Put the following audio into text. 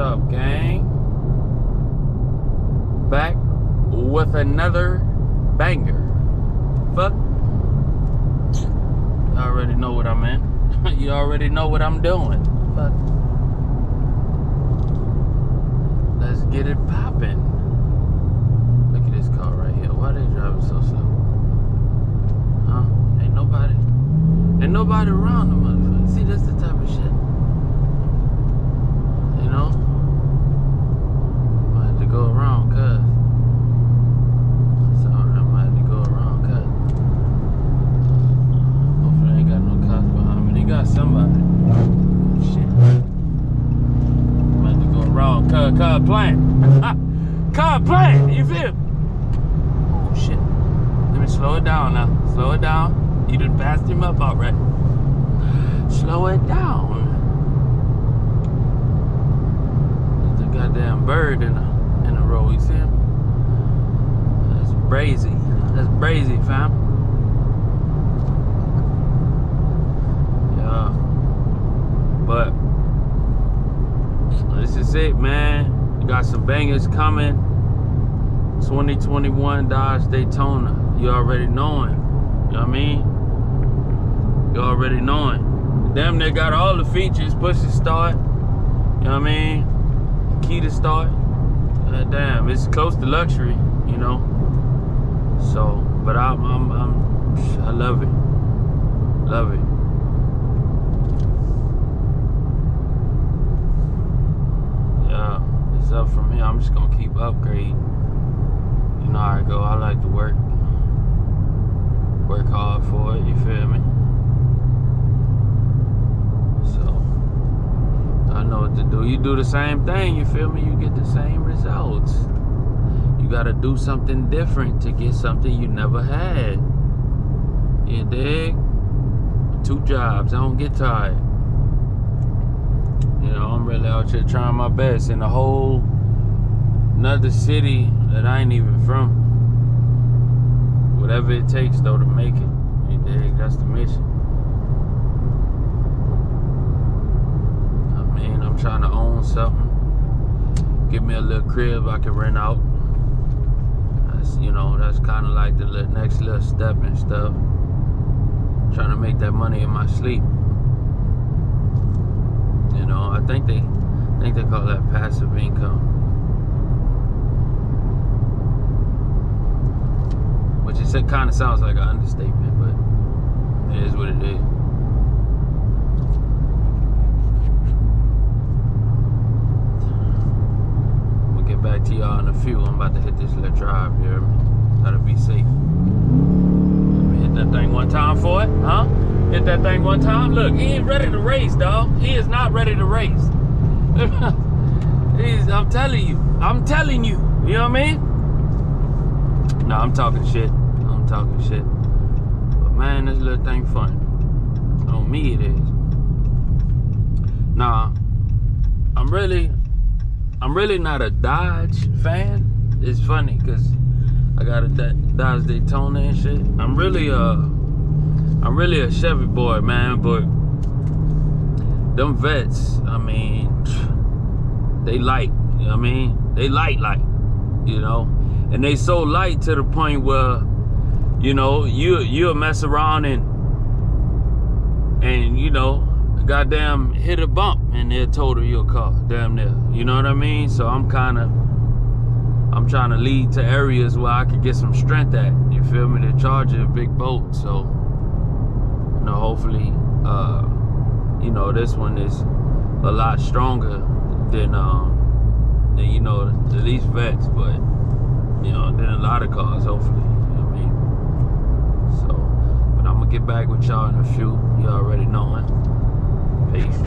up, gang? Back with another banger. Fuck. You already know what I'm in. You already know what I'm doing. Fuck. Let's get it poppin'. Look at this car right here. Why they driving so slow? Huh? Ain't nobody around the motherfucker. See, that's the type of shit. You know? Might have to go around, cuz. It's alright, I might have to go around, cuz. Hopefully I ain't got no cops behind me. They got somebody. Shit. Might have to go around, cuz playing. Cuz playing, you feel? Oh shit. Let me slow it down now. Slow it down. You done passed him up already. Slow it down. There's a goddamn bird in the road, you see him? That's brazy. That's brazy, fam. Yeah. But this is it, man. We got some bangers coming. 2021 Dodge Daytona. You already knowing. You know what I mean? You already knowing. Damn, they got all the features. Push to start. You know what I mean? Key to start. Damn, it's close to luxury, you know. So, but I love it. Love it. Yeah, it's up from here. I'm just gonna keep upgrading. You know how I go. I like to work hard for it. You feel me? I know what to do. You do the same thing, you feel me? You get the same results. You gotta do something different to get something you never had. You dig? 2 jobs, I don't get tired. You know, I'm really out here trying my best in a whole another city that I ain't even from. Whatever it takes though to make it. You dig? That's the mission. I'm trying to own something. Give me a little crib I can rent out. That's, you know, that's kind of like the next little step and stuff. Trying to make that money in my sleep. You know, I think they call that passive income. Which it kind of sounds like an understatement, but it is what it is. Back to y'all in a few. I'm about to hit this little drive here. Gotta be safe. Let me hit that thing one time for it, huh? Hit that thing one time. Look, he ain't ready to race, dog. He is not ready to race. I'm telling you. You know what I mean? No, I'm talking shit. But man, this little thing fun. On me it is. Nah, I'm really not a Dodge fan. It's funny because I got a Dodge Daytona and shit. I'm really a Chevy boy, man. But them vets, I mean, they light. You know what I mean? They light, you know. And they so light to the point where, you know, you'll mess around and you know, goddamn hit a bump and they'll total your car, damn near. You know what I mean? So I'm trying to lead to areas where I could get some strength at. You feel me? The Charger, a big boat. So, you know, hopefully, you know, this one is a lot stronger than you know, these vets, but you know, than a lot of cars, hopefully. You know what I mean? So, but I'm gonna get back with y'all in a few. You already knowing. Peace.